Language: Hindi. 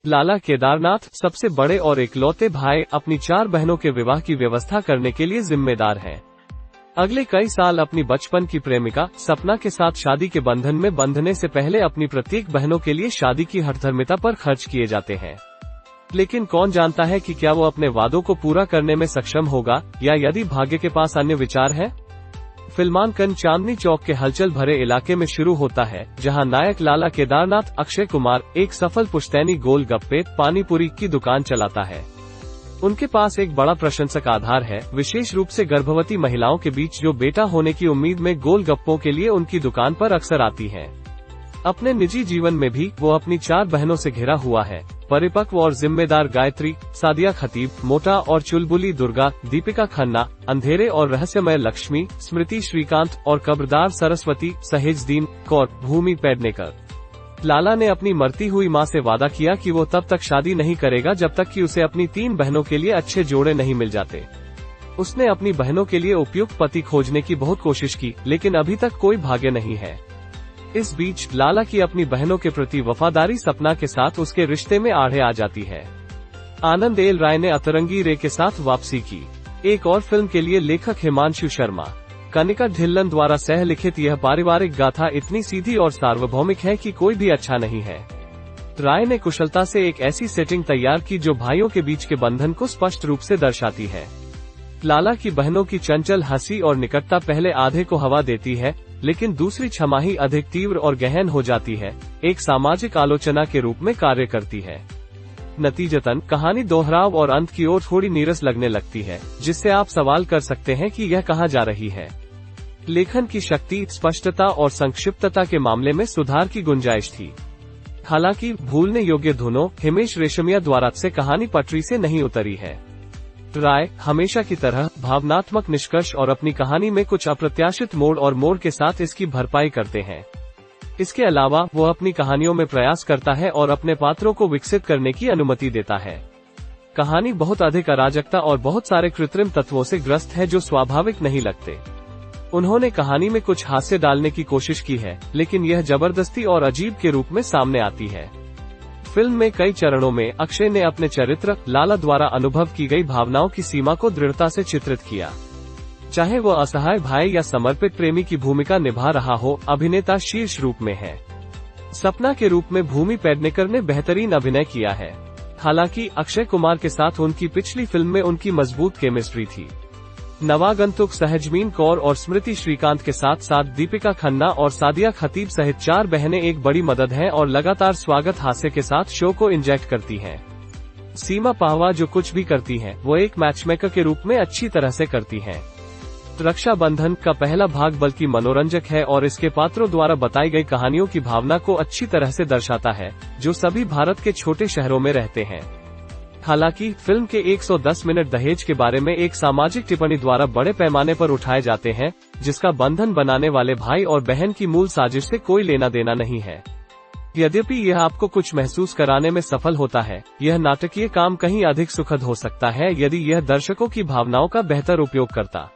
लाला केदारनाथ सबसे बड़े और इकलौते भाई अपनी 4 बहनों के विवाह की व्यवस्था करने के लिए जिम्मेदार हैं। अगले कई साल अपनी बचपन की प्रेमिका सपना के साथ शादी के बंधन में बंधने से पहले अपनी प्रत्येक बहनों के लिए शादी की हठधर्मिता पर खर्च किए जाते हैं। लेकिन कौन जानता है कि क्या वो अपने वादों को पूरा करने में सक्षम होगा या यदि भाग्य के पास अन्य विचार है। फिल्मांकन चांदनी चौक के हलचल भरे इलाके में शुरू होता है, जहां नायक लाला केदारनाथ अक्षय कुमार एक सफल पुश्तैनी गोलगप्पे पानीपुरी की दुकान चलाता है। उनके पास एक बड़ा प्रशंसक आधार है, विशेष रूप से गर्भवती महिलाओं के बीच जो बेटा होने की उम्मीद में गोलगप्पों के लिए उनकी दुकान पर अक्सर आती हैं। अपने निजी जीवन में भी वो अपनी 4 बहनों से घिरा हुआ है, परिपक्व और जिम्मेदार गायत्री, सादिया खतीब, मोटा और चुलबुली दुर्गा, दीपिका खन्ना, अंधेरे और रहस्यमय लक्ष्मी, स्मृति श्रीकांत और कब्रदार सरस्वती, सहेजदीन कौर, भूमि पेडनेकर। लाला ने अपनी मरती हुई मां से वादा किया कि वो तब तक शादी नहीं करेगा जब तक कि उसे अपनी 3 बहनों के लिए अच्छे जोड़े नहीं मिल जाते। उसने अपनी बहनों के लिए उपयुक्त पति खोजने की बहुत कोशिश की, लेकिन अभी तक कोई भाग्य नहीं है। इस बीच लाला की अपनी बहनों के प्रति वफादारी सपना के साथ उसके रिश्ते में आड़े आ जाती है। आनंद एल राय ने अतरंगी रे के साथ वापसी की। एक और फिल्म के लिए लेखक हिमांशु शर्मा, कनिका ढिल्लन द्वारा सह लिखित यह पारिवारिक गाथा इतनी सीधी और सार्वभौमिक है कि कोई भी अच्छा नहीं है। राय ने कुशलता से एक ऐसी सेटिंग तैयार की जो भाइयों के बीच के बंधन को स्पष्ट रूप से दर्शाती है। लाला की बहनों की चंचल हंसी और निकटता पहले आधे को हवा देती है, लेकिन दूसरी छमाही अधिक तीव्र और गहन हो जाती है, एक सामाजिक आलोचना के रूप में कार्य करती है। नतीजतन कहानी दोहराव और अंत की ओर थोड़ी नीरस लगने लगती है, जिससे आप सवाल कर सकते हैं कि यह कहां जा रही है। लेखन की शक्ति, स्पष्टता और संक्षिप्तता के मामले में सुधार की गुंजाइश थी। हालांकि भूलने योग्य धुनों हिमेश रेशमिया द्वारा से कहानी पटरी से नहीं उतरी है। राय हमेशा की तरह भावनात्मक निष्कर्ष और अपनी कहानी में कुछ अप्रत्याशित मोड़ और मोड़ के साथ इसकी भरपाई करते हैं। इसके अलावा वो अपनी कहानियों में प्रयास करता है और अपने पात्रों को विकसित करने की अनुमति देता है। कहानी बहुत अधिक अराजकता और बहुत सारे कृत्रिम तत्वों से ग्रस्त है जो स्वाभाविक नहीं लगते। उन्होंने कहानी में कुछ हास्य डालने की कोशिश की है, लेकिन यह जबरदस्ती और अजीब के रूप में सामने आती है। फिल्म में कई चरणों में अक्षय ने अपने चरित्र लाला द्वारा अनुभव की गई भावनाओं की सीमा को दृढ़ता से चित्रित किया। चाहे वो असहाय भाई या समर्पित प्रेमी की भूमिका निभा रहा हो, अभिनेता शीर्ष रूप में है। सपना के रूप में भूमि पेडनेकर ने बेहतरीन अभिनय किया है। हालांकि अक्षय कुमार के साथ उनकी पिछली फिल्म में उनकी मजबूत केमिस्ट्री थी। नवागंतुक सहजमीन कौर और स्मृति श्रीकांत के साथ साथ दीपिका खन्ना और सादिया खतीब सहित 4 बहनें एक बड़ी मदद हैं और लगातार स्वागत हास्य के साथ शो को इंजेक्ट करती हैं। सीमा पाहवा जो कुछ भी करती हैं, वो एक मैचमेकर के रूप में अच्छी तरह से करती हैं। रक्षाबंधन का पहला भाग बल्कि मनोरंजक है और इसके पात्रों द्वारा बताई गई कहानियों की भावना को अच्छी तरह से दर्शाता है, जो सभी भारत के छोटे शहरों में रहते हैं। हालांकि फिल्म के 110 मिनट दहेज के बारे में एक सामाजिक टिप्पणी द्वारा बड़े पैमाने पर उठाए जाते हैं, जिसका बंधन बनाने वाले भाई और बहन की मूल साजिश से कोई लेना देना नहीं है। यद्यपि यह आपको कुछ महसूस कराने में सफल होता है, यह नाटकीय काम कहीं अधिक सुखद हो सकता है यदि यह दर्शकों की भावनाओं का बेहतर उपयोग करता।